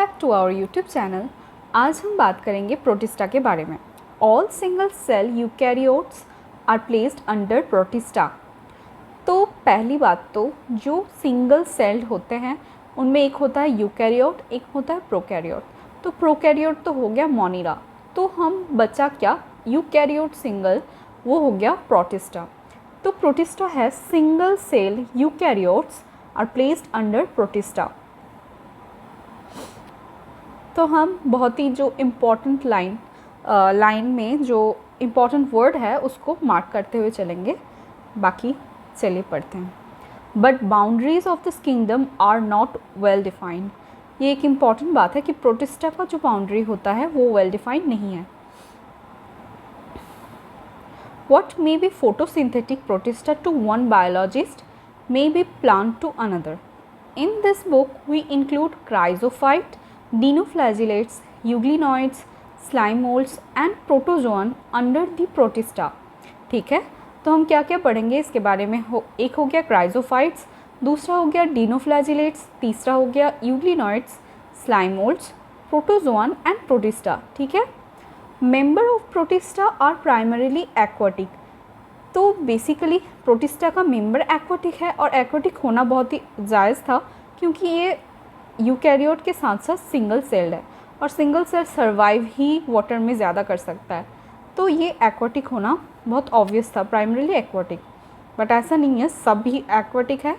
Back to our YouTube channel. आज हम बात करेंगे प्रोटिस्टा के बारे में। All single cell eukaryotes are placed under protista. तो पहली बात तो जो सिंगल सेल्ड होते हैं उनमें एक होता है यूकैरियोट, एक होता है प्रोकैरियोट। तो प्रोकैरियोट तो हो गया मोनिरा, तो हम बचा क्या, यूकैरियोट सिंगल, वो हो गया प्रोटिस्टा। तो प्रोटिस्टा है single cell eukaryotes are placed under protista. तो हम बहुत ही जो इम्पॉर्टेंट लाइन में जो इम्पॉर्टेंट वर्ड है उसको मार्क करते हुए चलेंगे। बाकी चलिए पढ़ते हैं। But boundaries of this kingdom are not well defined. ये एक इम्पॉर्टेंट बात है कि प्रोटिस्टा का जो बाउंड्री होता है वो वेल डिफाइंड नहीं है। What may be photosynthetic protista to one biologist may be plant to another. In this book, we include chrysophyte, dinoflagellates, euglenoids, slime molds and protozoan under the protista. ठीक है, तो हम क्या क्या पढ़ेंगे इसके बारे में। एक हो गया क्राइजोफाइट्स, दूसरा हो गया डिनोफ्लैजिलेट्स, तीसरा हो गया euglenoids, slime moulds, protozoan and protista. ठीक है। Member of protista are primarily aquatic. तो बेसिकली प्रोटिस्टा का मेंबर एक्वाटिक है और एक्वाटिक होना बहुत ही जायज़ था क्योंकि ये यूकैरियोट के साथ साथ सिंगल सेल्ड है और सिंगल सेल सर्वाइव ही वाटर में ज़्यादा कर सकता है, तो ये एक्वाटिक होना बहुत ऑब्वियस था, प्राइमरीली एक्वाटिक। बट ऐसा नहीं है, सब भी एक्वाटिक है,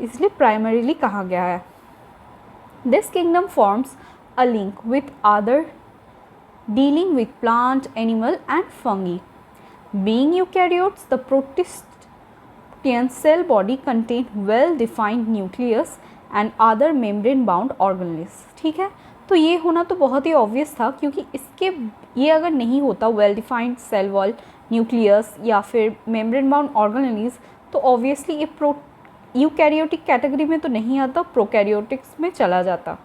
इसलिए प्राइमरीली कहा गया है। This kingdom forms a link with other dealing with plant, animal and fungi. Being eukaryotes, the protistian cell body contain well-defined nucleus and other membrane-bound organelles. ठीक है, तो ये होना तो बहुत ही obvious था क्योंकि इसके ये अगर नहीं होता well-defined cell wall, nucleus या फिर membrane-bound organelles तो obviously ये यूकैरियोटिक कैटेगरी में तो नहीं आता, प्रोकैरियोटिक्स में चला जाता।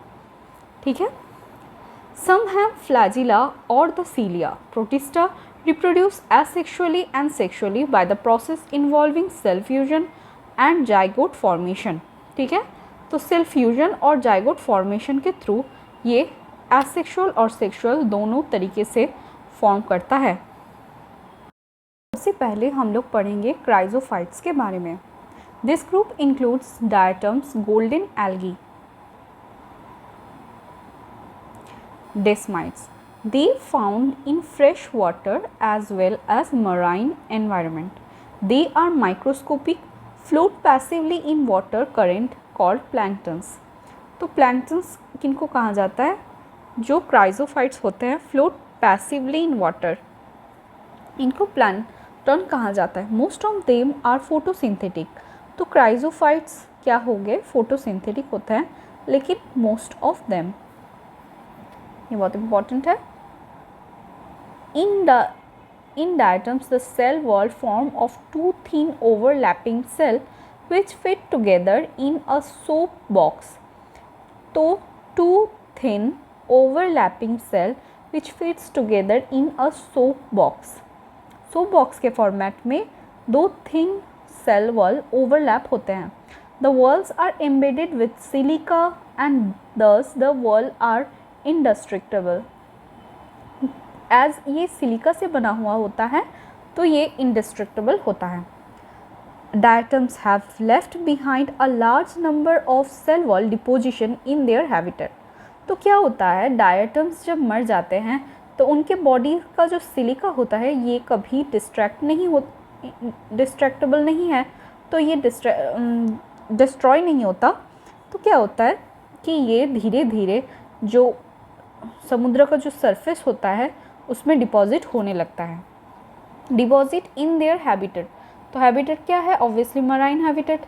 ठीक है। Some have flagella or the cilia. Protista reproduce asexually and sexually by the process involving cell fusion and zygote formation. ठीक है, तो सेल फ्यूजन और जाइगोट फॉर्मेशन के थ्रू ये एसेक्सुअल और सेक्सुअल दोनों तरीके से फॉर्म करता है। सबसे पहले हम लोग पढ़ेंगे क्राइजोफाइट्स के बारे में। This group includes diatoms, golden algae, desmites. They found in fresh water as well as marine environment. They are microscopic, float passively in water current called planktons. तो planktons किनको कहा जाता है? जो क्राइजोफाइट्स होते हैं float passively in water, इनको plankton कहा जाता है। Most of them are photosynthetic. तो क्राइजोफाइट्स क्या हो गए, photosynthetic होते हैं, लेकिन most of them, ये बहुत इंपॉर्टेंट है। In diatoms the cell wall form of two thin overlapping cell which fit together in a soap box. तो two thin overlapping cell which fits together in a soap box. Soap box के format में दो thin cell wall overlap होते हैं। The walls are embedded with silica and thus the wall are indestructible. As ये silica से बना हुआ होता है तो ये इंडेस्ट्रक्टेबल होता है। Diatoms have left behind a large number of cell wall deposition in their habitat. तो क्या होता है, डायटम्स जब मर जाते हैं तो उनके बॉडी का जो सिलिका होता है ये कभी डिस्ट्रैक्टेबल नहीं है, तो ये डिस्ट्रॉय नहीं होता। तो क्या होता है कि ये धीरे धीरे जो समुद्र का जो सरफेस होता है उसमें डिपॉजिट होने लगता है। डिपॉजिट इन देयर हैबिटेट, तो हैबिटेट क्या है, obviously marine habitat.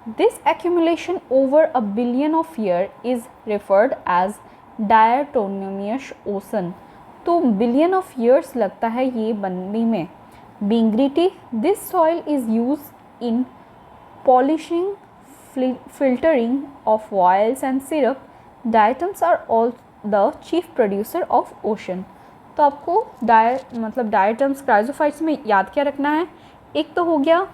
This accumulation over a billion of year is referred as diatomaceous ocean. तो बिलियन ऑफ ईयर्स लगता है ये बनने में। Being gritty, this soil is use in polishing, filtering of oils and syrup. Diatoms are all the chief producer of ocean. तो आपको diatoms chrysophytes में याद क्या रखना है, एक तो हो गया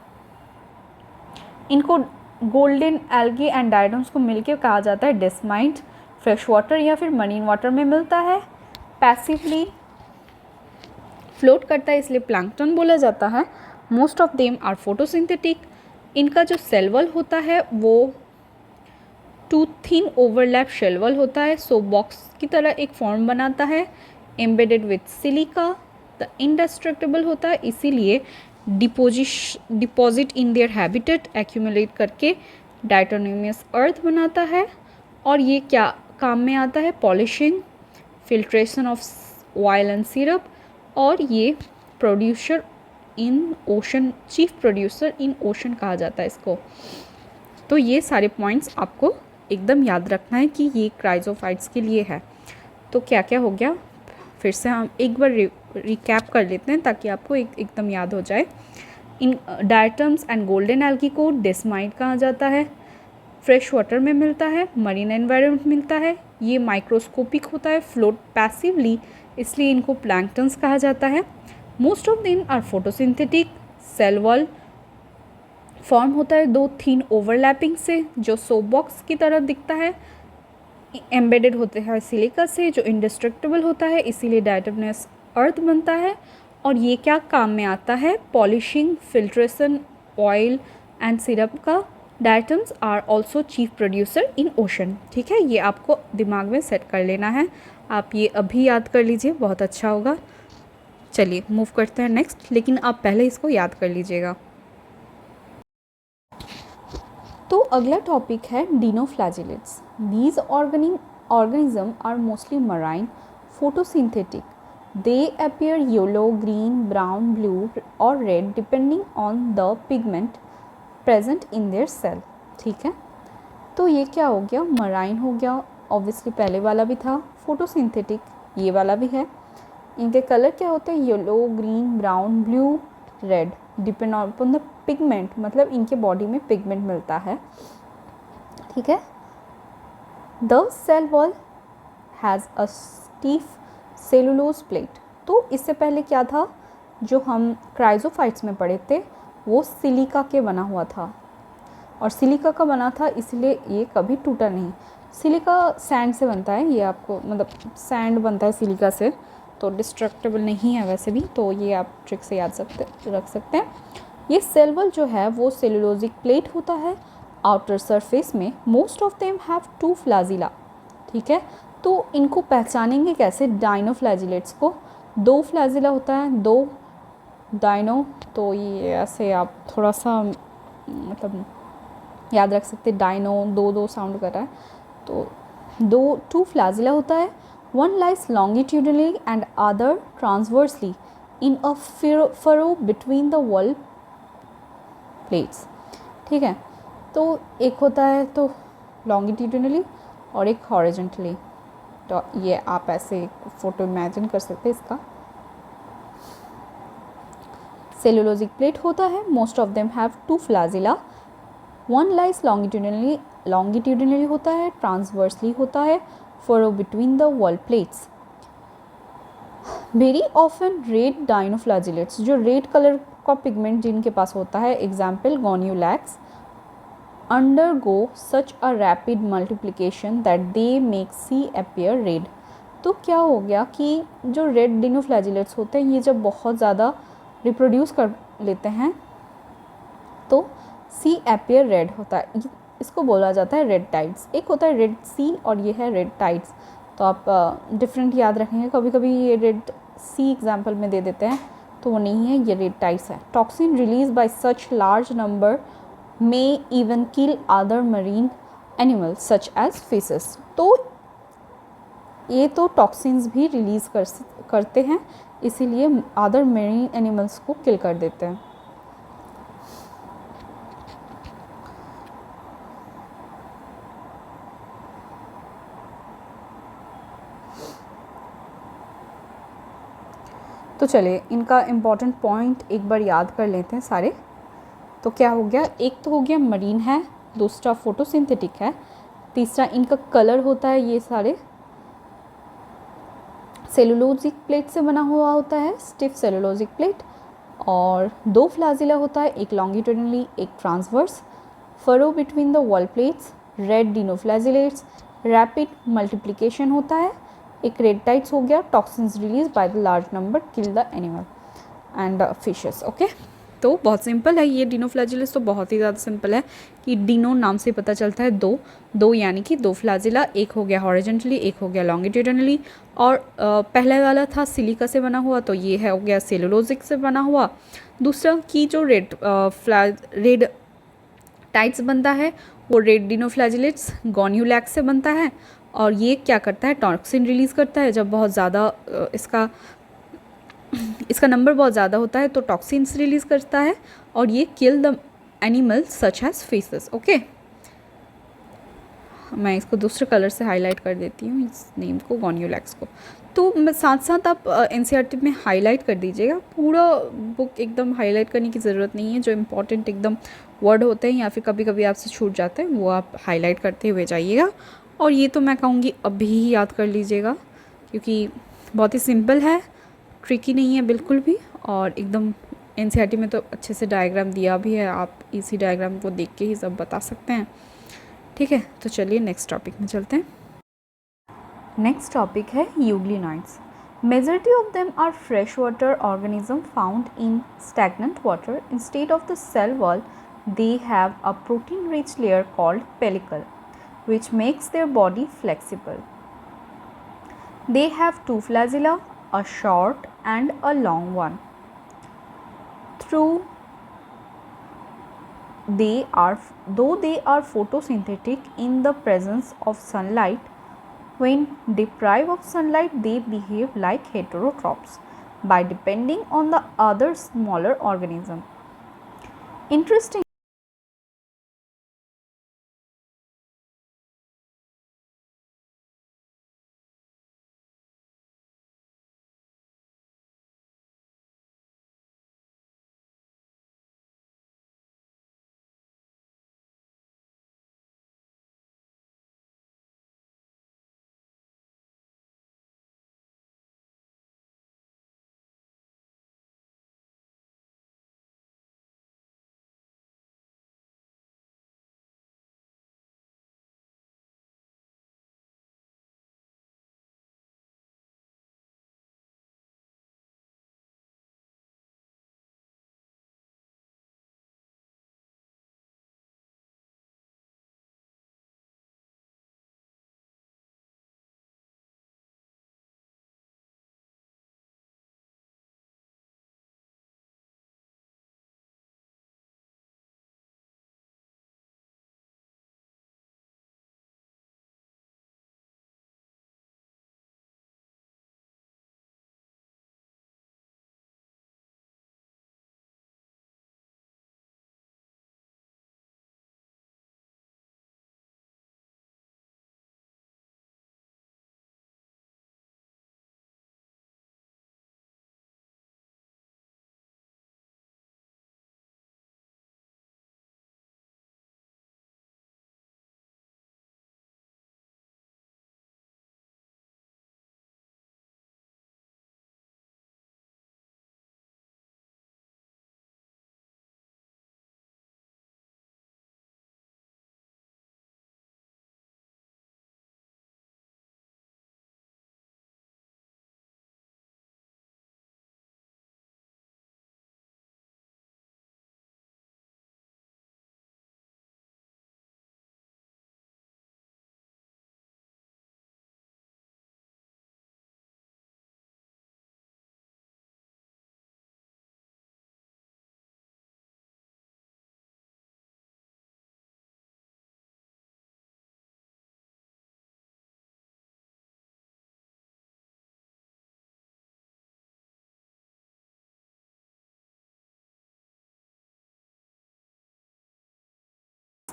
इनको गोल्डन एल्गी एंड डायटम्स को मिलकर कहा जाता है डेस्माइट। फ्रेश वाटर या फिर मरीन वाटर में मिलता है, पैसिवली फ्लोट करता है इसलिए प्लैंकटन बोला जाता है। Most of them are photosynthetic. इनका जो सेल वॉल होता है वो two thin overlap shell wall होता है, सोप बॉक्स की तरह एक फॉर्म बनाता है, एम्बेडेड विथ सिलिका। द इंडेस्ट्रक्टेबल होता है इसीलिए deposit in their habitat accumulate करके डायटोनियमस अर्थ बनाता है। और ये क्या काम में आता है, polishing, filtration of oil and syrup, और ये producer in ocean, chief producer in ocean कहा जाता है इसको। तो ये सारे पॉइंट्स आपको एकदम याद रखना है कि ये क्राइजोफाइट्स के लिए है। तो क्या क्या हो गया, फिर से हम एक बार रिकैप कर लेते हैं ताकि आपको एकदम याद हो जाए। इन डायटम्स एंड गोल्डन एल्गी को डेस्माइट कहा जाता है, फ्रेश वाटर में मिलता है, मरीन एनवायरनमेंट मिलता है, ये माइक्रोस्कोपिक होता है, फ्लोट पैसिवली इसलिए इनको प्लैंकटन्स कहा जाता है। Most of them are photosynthetic. Cell wall form होता है दो थिन ओवरलैपिंग से जो सोप बॉक्स की तरह दिखता है, एम्बेडेड होते हैं सिलिका से जो इंडिस्ट्रक्टेबल होता है इसीलिए डायटोनियस अर्थ बनता है। और ये क्या काम में आता है, polishing, filtration oil and syrup का। Diatoms are also chief producer in ocean. ठीक है, ये आपको दिमाग में सेट कर लेना है, आप ये अभी याद कर लीजिए, बहुत अच्छा होगा। चलिए मूव करते हैं नेक्स्ट, लेकिन आप पहले इसको याद कर लीजिएगा। तो अगला टॉपिक है dinoflagellates. These organism are mostly marine, photosynthetic. They appear yellow, green, brown, blue और red depending on the pigment present in their cell. ठीक है, तो ये क्या हो गया, मराइन हो गया, ऑब्वियसली पहले वाला भी था, फोटोसिंथेटिक ये वाला भी है। इनके कलर क्या होते हैं, yellow, green, brown, blue, red, depend on the pigment, मतलब इनके बॉडी में पिगमेंट मिलता है। ठीक है, the cell wall has a stiff cellulose plate. तो इससे पहले क्या था, जो हम क्राइजोफाइट्स में पढ़े थे वो सिलिका के बना हुआ था, और सिलिका का बना था इसलिए ये कभी टूटा नहीं। सिलिका सैंड से बनता है, ये आपको मतलब सैंड बनता है सिलिका से, तो डिस्ट्रक्टेबल नहीं है वैसे भी, तो ये आप ट्रिक से याद रख सकते हैं। ये सेल वॉल जो है वो सेलुलोजिक प्लेट होता है आउटर सरफेस में। Most of them have two flagella. ठीक है, तो इनको पहचानेंगे कैसे, डाइनोफ्लैजिलेट्स को दो फ्लैजिला होता है, दो डाइनो, तो ये ऐसे आप थोड़ा सा मतलब याद रख सकते, डाइनो दो दो साउंड कर रहा है, तो टू फ्लैजिला होता है। One lies longitudinally and other transversely in a furrow between the wall plates. ठीक है, तो एक होता है तो लॉन्गिट्यूडनली और एक हॉरिजॉन्टली, तो ये आप ऐसे फोटो इमेजिन कर सकते हैं इसका। सेलुलोजिक प्लेट होता है, most of them have two flagella. One lies longitudinally होता है, ट्रांसवर्सली होता है, furrow between the wall plates. Very often red dinoflagellates, जो रेड कलर का पिगमेंट जिनके पास होता है, example गोन्यूलैक्स, undergo such a rapid multiplication that they make C appear red। तो क्या हो गया कि जो रेड डिनोफ्लैजिलेट्स होते हैं ये जब बहुत ज़्यादा रिप्रोड्यूस कर लेते हैं तो C appear रेड होता है, इसको बोला जाता है रेड टाइड्स। एक होता है रेड C और ये है रेड टाइड्स, तो आप डिफरेंट याद रखेंगे, कभी कभी ये रेड C एग्जाम्पल में दे देते हैं तो वो नहीं है, ये रेड टाइड्स है। Toxin release by such large number may even kill other marine animals such as fishes। तो ये तो टॉक्सिन्स भी रिलीज़ करते हैं, इसीलिए अदर मेरीन एनिमल्स को किल कर देते हैं। तो चलिए इनका इम्पॉर्टेंट पॉइंट एक बार याद कर लेते हैं सारे। तो क्या हो गया, एक तो हो गया मरीन है, दूसरा फोटोसिंथेटिक है, तीसरा इनका कलर होता है, ये सारे सेलुलोजिक प्लेट से बना हुआ होता है, स्टिफ सेलुलोजिक प्लेट, और दो फ्लैजिला होता है, एक लॉन्गिट्यूडनली एक transverse, furrow between the wall plates, red dinoflagellates, rapid multiplication होता है, एक रेडटाइट्स हो गया, toxins release by the large number kill the animal and fishes. Okay, तो बहुत सिंपल है ये डिनोफ्लैजिलस, तो बहुत ही ज़्यादा सिंपल है कि डिनो नाम से पता चलता है दो यानी कि दो फ्लैजिला, एक हो गया हॉरिजॉन्टली, एक हो गया लॉन्गिट्यूडनली, और पहले वाला था सिलिका से बना हुआ, तो ये है हो गया सेलुलोजिक से बना हुआ। दूसरा की जो रेड टाइट्स बनता है वो रेड डिनोफ्लैजिलेट्स गॉन्यूलैक्स से बनता है, और ये क्या करता है, टॉक्सिन रिलीज़ करता है। जब बहुत ज़्यादा इसका नंबर बहुत ज़्यादा होता है तो टॉक्सिन्स रिलीज़ करता है, और ये kill the animals such as fishes. Okay, मैं इसको दूसरे कलर से हाईलाइट कर देती हूँ इस नेम को, गॉन्यूलैक्स को। तो मैं साथ साथ आप एनसीईआरटी में हाईलाइट कर दीजिएगा, पूरा बुक एकदम हाईलाइट करने की ज़रूरत नहीं है। जो इम्पोर्टेंट एकदम वर्ड होते हैं या फिर कभी कभी आपसे छूट जाते हैं वो आप हाईलाइट करते हुए जाइएगा। और ये तो मैं कहूँगी अभी ही याद कर लीजिएगा, क्योंकि बहुत ही सिंपल है, ट्रिकी नहीं है बिल्कुल भी, और एकदम एनसीईआरटी में तो अच्छे से डायग्राम दिया भी है, आप इसी डायग्राम को देख के ही सब बता सकते हैं। ठीक है, तो चलिए नेक्स्ट टॉपिक में चलते हैं। नेक्स्ट टॉपिक है euglenoids. Majority of them are fresh water organism found in stagnant water. Instead of the cell wall they have a protein rich layer called pellicle, which makes their body flexible. They have two flagella, a short and a long one. Though they are photosynthetic in the presence of sunlight, when deprived of sunlight they behave like heterotrophs by depending on the other smaller organism. Interesting.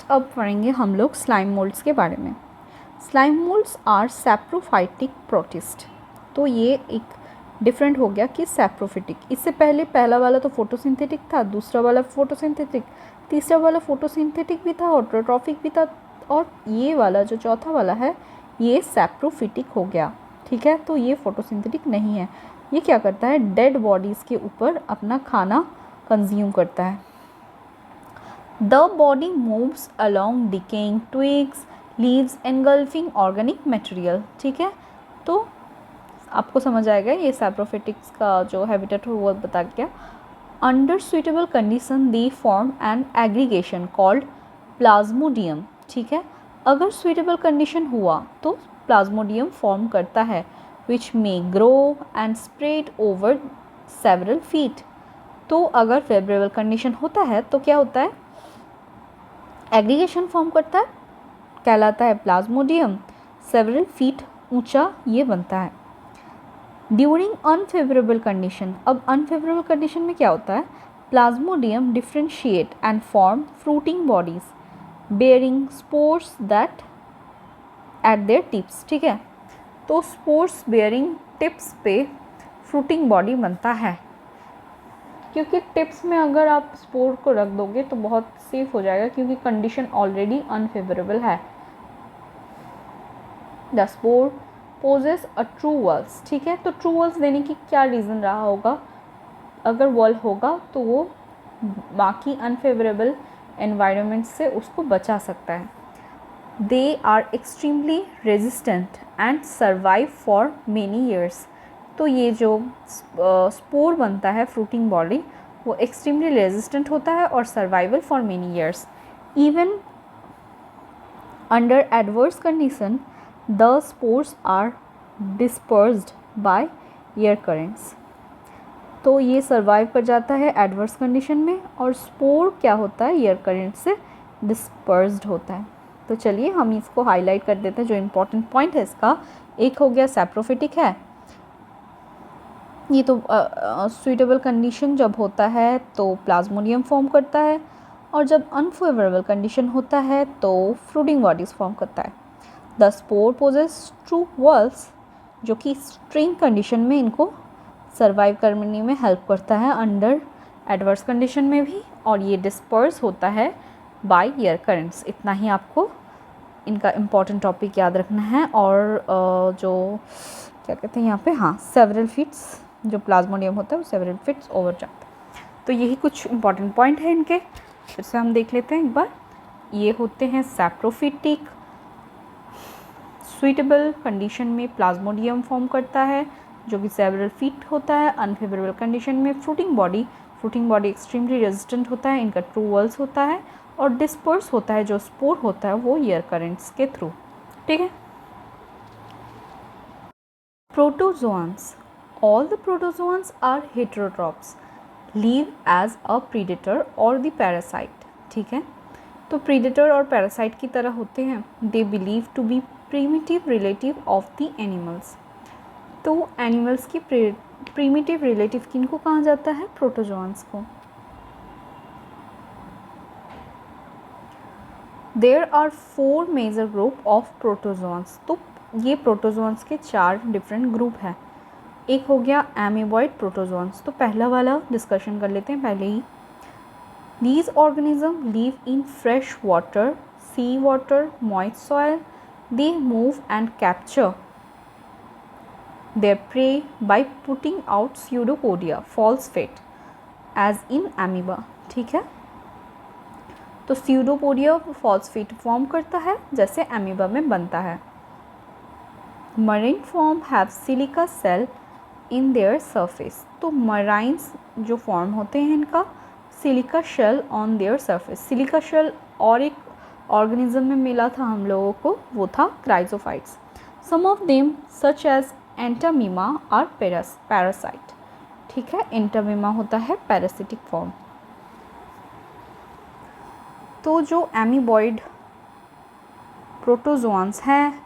अब पढ़ेंगे हम लोग slime moulds के बारे में। Slime moulds are saprophytic protist. तो ये एक डिफरेंट हो गया कि सैप्रोफिटिक। इससे पहले पहला वाला तो फोटोसिंथेटिक था, दूसरा वाला फोटोसिंथेटिक, तीसरा वाला फोटोसिंथेटिक भी था, ऑटोट्रॉफिक भी था, और ये वाला जो चौथा वाला है ये सैप्रोफिटिक हो गया। ठीक है, तो ये फोटोसिंथेटिक नहीं है। ये क्या करता है, डेड बॉडीज़ के ऊपर अपना खाना कंज्यूम करता है। The body moves along decaying twigs, leaves engulfing organic material, ठीक है। तो आपको समझ आएगा ये सैप्रोफिटिक्स का जो हैबिटेट हो वो बता गया। Under suitable condition they form an aggregation called plasmodium, ठीक है। अगर सुइटेबल कंडीशन हुआ तो प्लाज्मोडियम फॉर्म करता है which may grow and spread over several feet. तो अगर फेवरेबल कंडीशन होता है तो क्या होता है, एग्रीगेशन फॉर्म करता है, कहलाता है प्लाज्मोडियम, सेवरल फीट ऊंचा ये बनता है। ड्यूरिंग अनफेवरेबल कंडीशन, अब अनफेवरेबल कंडीशन में क्या होता है, Plasmodium differentiate and form fruiting bodies bearing spores that at there tips, ठीक है। तो स्पोर्स बेयरिंग टिप्स पे फ्रूटिंग बॉडी बनता है, क्योंकि टिप्स में अगर आप स्पोर को रख दोगे तो बहुत सेफ हो जाएगा, क्योंकि कंडीशन ऑलरेडी अनफेवरेबल है। The spore possess a true walls, ठीक है। तो ट्रू वॉल्स देने की क्या रीज़न रहा होगा, अगर वॉल होगा तो वो बाकी अनफेवरेबल एनवायरनमेंट से उसको बचा सकता है। They are extremely resistant and survive for many years. तो ये जो स्पोर बनता है फ्रूटिंग बॉडी वो एक्सट्रीमली रेजिस्टेंट होता है और survival for many years. Even under adverse condition the spores are dispersed by air currents. तो ये सर्वाइव कर जाता है एडवर्स कंडीशन में, और स्पोर क्या होता है, एयर करेंट से डिस्पर्स्ड होता है। तो चलिए हम इसको हाईलाइट कर देते हैं, जो इम्पोर्टेंट पॉइंट है इसका। एक हो गया सैप्रोफिटिक है, ये तो सुइटेबल कंडीशन जब होता है तो प्लाज्मोडियम फॉर्म करता है, और जब अनफेवरेबल कंडीशन होता है तो फ्रूटिंग बॉडीज फॉर्म करता है। The spore possess true walls, जो कि स्ट्रिंग कंडीशन में इनको सर्वाइव करने में हेल्प करता है अंडर एडवर्स कंडीशन में भी, और ये डिस्पर्स होता है बाय एयर करंट्स। इतना ही आपको इनका इम्पॉर्टेंट टॉपिक याद रखना है। और जो क्या कहते हैं यहाँ पे, हाँ, सेवरल फीट्स, जो प्लाज्मोडियम होता है वो सेवरल फीट्स ओवर जाता है। तो यही कुछ इम्पॉर्टेंट पॉइंट है इनके, फिर से हम देख लेते हैं एक बार। ये होते हैं सैप्रोफिटिक, सुइटेबल कंडीशन में प्लाज्मोडियम फॉर्म करता है जो कि सेवरल फीट होता है। अनफेवरेबल कंडीशन में फ्रूटिंग बॉडी एक्सट्रीमली रेजिस्टेंट होता है, इनका ट्रू वॉल्स होता है, और डिस्पर्स होता है जो स्पोर होता है वो एयर करेंट्स के थ्रू, ठीक है। प्रोटोजोआंस, all the protozoans are heterotrophs, live as a predator or the parasite, ठीक है। तो predator और parasite की तरह होते हैं। they believe to be primitive relative of the animals। तो animals की primitive relative किनको कहा जाता है, protozoans को। There are 4 major group of protozoans। तो ये protozoans के 4 different ग्रुप हैं। एक हो गया एमीबॉइड प्रोटोजोन्स, तो पहला वाला डिस्कशन कर लेते हैं पहले ही। These organism live in fresh water, sea water, moist soil. They move and capture their prey by putting out pseudopodia false feet as in amoeba, ठीक है। तो स्यूडोपोडिया फॉल्सफेट फॉर्म करता है जैसे एमीबा में बनता है। Marine form have silica cell in their surface. तो मराइन्स जो फॉर्म होते हैं इनका silica shell on their surface. Silica shell और एक ऑर्गेनिज्म में मिला था हम लोगों को, वो था chrysophytes. Some of them such as Entamoeba are parasite, ठीक है। एंटामीमा होता है पैरासिटिक फॉर्म। तो जो एमीबॉइड प्रोटोजोआंस हैं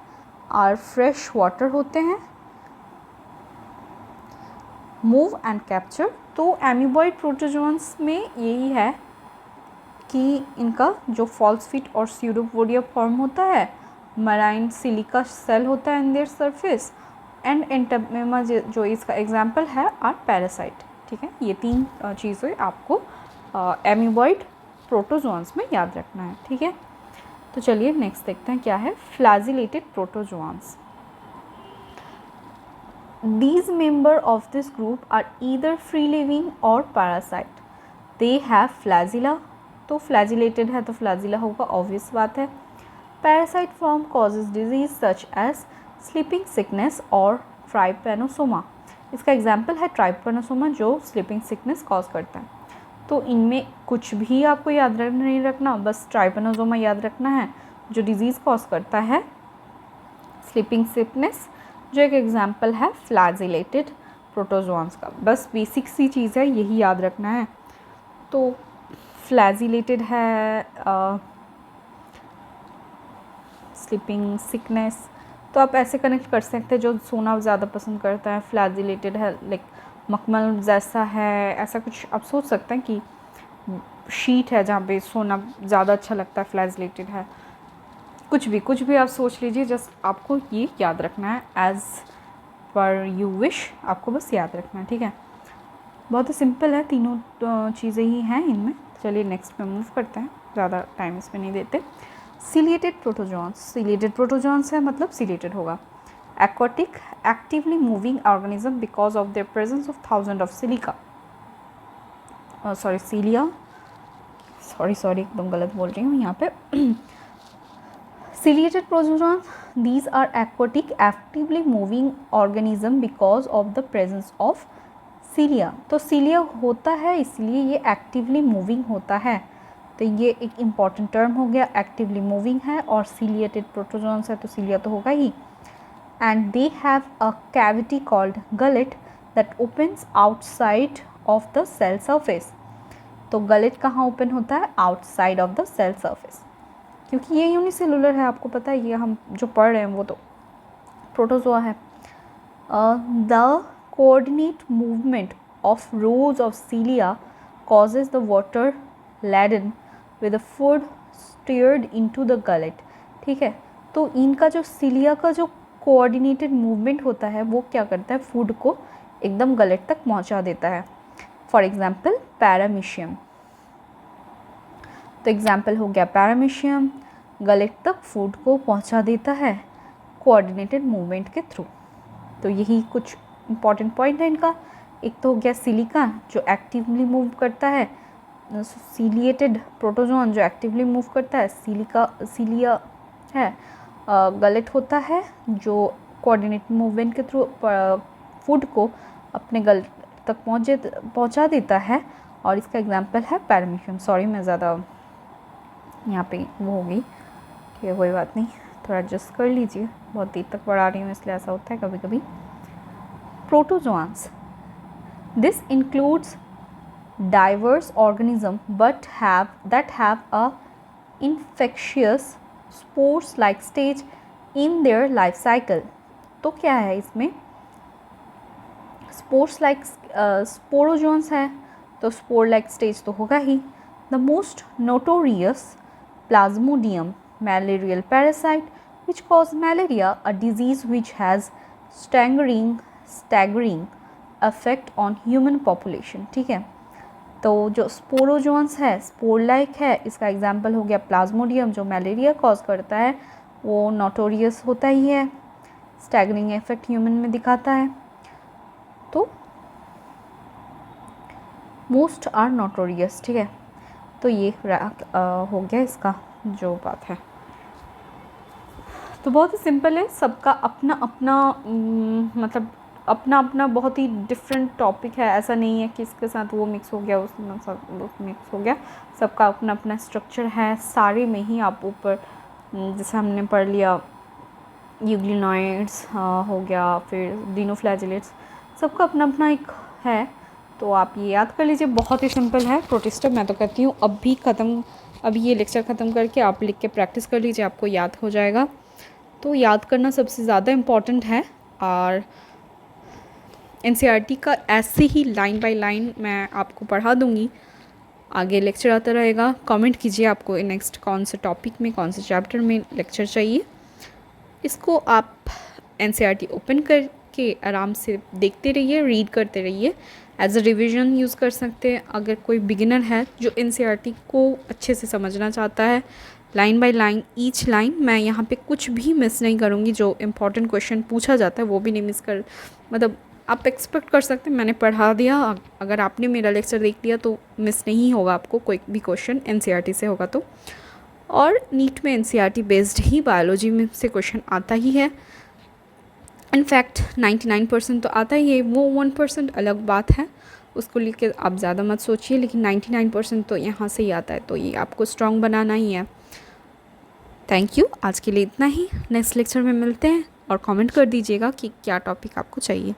आर फ्रेश वाटर होते हैं, मूव एंड कैप्चर। तो एमीबॉइड प्रोटोजोआंस में यही है कि इनका जो फॉल्सफिट और स्यूडोपोडिया फॉर्म होता है, मराइन सिलिका सेल होता है इन देयर सरफेस, एंड एंटामीमा जो इसका एग्जाम्पल है आर पैरासाइट, ठीक है। ये 3 चीज़ें आपको एमीबॉइड प्रोटोजोआंस में याद रखना है, ठीक है। तो चलिए नेक्स्ट देखते हैं क्या है flagellated प्रोटोजोआंस। These members of this group are either free living or parasite. They have flagella, तो flagellated है तो flagella होगा, obvious बात है। Parasite form causes disease such as sleeping sickness or trypanosoma. इसका एग्जाम्पल है ट्राइपेनोसोमा जो स्लीपिंग सिकनेस कॉज करता है। तो इनमें कुछ भी आपको याद नहीं रखना, बस ट्राइपेनोसोमा याद रखना है जो डिजीज़ कॉज करता है स्लीपिंग सिकनेस, जो एक एग्जाम्पल है फ्लैजिलेटेड प्रोटोजोआन्स का। बस बेसिक सी चीज़ है, यही याद रखना है। तो फ्लैजिलेटेड है स्लीपिंग सिकनेस, तो आप ऐसे कनेक्ट कर सकते हैं जो सोना ज़्यादा पसंद करता है, फ्लैजिलेटेड है लाइक मखमल जैसा है, ऐसा कुछ आप सोच सकते हैं कि शीट है जहाँ पे सोना ज़्यादा अच्छा लगता है, फ्लैजिलेटेड है। कुछ भी आप सोच लीजिए, जस्ट आपको ये याद रखना है एज पर यू विश, आपको बस याद रखना है, ठीक है। बहुत ही सिंपल है, तीनों चीज़ें ही हैं इनमें। चलिए नेक्स्ट पे मूव करते हैं, ज़्यादा टाइम इसमें नहीं देते। सीलिएटेड प्रोटोजोन्स, सीलिएटेड प्रोटोजोन्स है मतलब सीलिएटेड होगा। Aquatic actively moving organism because of their presence of thousand of silica, sorry cilia, sorry एकदम गलत बोल रही हूँ यहाँ पे। Ciliated protozoans, these are aquatic actively moving organism because of the presence of cilia. तो cilia होता है इसलिए ये actively moving होता है, तो ये एक important term हो गया, actively moving है और ciliated protozoans है तो cilia तो होगा ही। And they have a cavity called gullet that opens outside of the cell surface. तो gullet कहाँ open होता है? outside of the cell surface, क्योंकि ये यूनिसेलुलर है, आपको पता है, ये हम जो पढ़ रहे हैं वो तो प्रोटोजोआ है। The coordinate movement of rose of सीलिया causes the water laden with food steered into the gullet, ठीक है। तो इनका जो सीलिया का जो कोऑर्डिनेटेड मूवमेंट होता है वो क्या करता है, फूड को एकदम गलेट तक पहुंचा देता है। फॉर एग्जाम्पल पैरामीशियम, तो एग्जाम्पल हो गया पैरामीशियम, गलेट तक फूड को पहुंचा देता है कोऑर्डिनेटेड मूवमेंट के थ्रू। तो यही कुछ इंपॉर्टेंट पॉइंट है इनका। एक तो हो गया सिलिका जो एक्टिवली मूव करता है, सीलिएटेड प्रोटोजोन जो एक्टिवली मूव करता है, सीलिया है, गलेट होता है जो कोऑर्डिनेटेड मूवमेंट के थ्रू फूड को अपने गलेट तक पहुंचा देता है, और इसका एग्जाम्पल है पैरामीशियम। सॉरी मैं ज़्यादा यहाँ पे वो होगी, ठीक है, कोई बात नहीं, थोड़ा एडजस्ट कर लीजिए, बहुत देर तक पढ़ा रही हूँ इसलिए ऐसा होता है कभी कभी। Protozoans, this includes diverse organism but have a infectious spores like stage in their life cycle. तो क्या है इसमें, स्पोर्स लाइक स्पोरोजोन्स है तो स्पोर लाइक स्टेज तो होगा ही। The most notorious Plasmodium malarial parasite which cause malaria, a disease which has staggering effect on human population, ठीक है। तो जो स्पोरोजोन्स है स्पोर लाइक है, इसका एग्जाम्पल हो गया प्लाज्मोडियम जो मलेरिया कॉज करता है, वो नोटोरियस होता ही है, स्टैगरिंग इफेक्ट ह्यूमन में दिखाता है। तो मोस्ट आर नोटोरियस, ठीक है। तो ये हो गया इसका जो बात है। तो बहुत ही सिंपल है, सबका अपना अपना मतलब अपना अपना बहुत ही डिफरेंट टॉपिक है, ऐसा नहीं है कि इसके साथ वो मिक्स हो गया उसमें सब मिक्स हो गया, सबका अपना अपना स्ट्रक्चर है। सारे में ही आप ऊपर जैसे हमने पढ़ लिया यूग्लिनॉइड्स हो गया, फिर डिनोफ्लैजिलेट्स, सबका अपना अपना एक है, तो आप ये याद कर लीजिए, बहुत ही सिंपल है। प्रोटिस्टा मैं तो कहती हूँ अभी ये लेक्चर ख़त्म करके आप लिख के प्रैक्टिस कर लीजिए, आपको याद हो जाएगा। तो याद करना सबसे ज़्यादा इम्पॉर्टेंट है, और एनसीईआरटी का ऐसे ही लाइन बाय लाइन मैं आपको पढ़ा दूँगी, आगे लेक्चर आता रहेगा। कमेंट कीजिए आपको नेक्स्ट कौन से टॉपिक में कौन से चैप्टर में लेक्चर चाहिए। इसको आप एनसीईआरटी ओपन करके आराम से देखते रहिए, रीड करते रहिए, एज अ रिविज़न यूज़ कर सकते हैं। अगर कोई बिगिनर है जो एनसीईआरटी को अच्छे से समझना चाहता है, line by line each line, मैं यहाँ पे कुछ भी मिस नहीं करूँगी, जो इम्पोर्टेंट क्वेश्चन पूछा जाता है वो भी नहीं मिस कर, मतलब आप एक्सपेक्ट कर सकते हैं मैंने पढ़ा दिया, अगर आपने मेरा लेक्चर देख लिया तो मिस नहीं होगा आपको कोई भी क्वेश्चन एनसीईआरटी से होगा तो। और नीट में एनसीईआरटी बेस्ड ही बायोलॉजी में से क्वेश्चन आता ही है। इनफैक्ट 99% तो आता ही है, वो 1% अलग बात है, उसको लेकर आप ज़्यादा मत सोचिए, लेकिन 99% तो यहाँ से ही आता है, तो ये आपको स्ट्रॉन्ग बनाना ही है। थैंक यू, आज के लिए इतना ही। नेक्स्ट लेक्चर में मिलते हैं और कमेंट कर दीजिएगा कि क्या टॉपिक आपको चाहिए।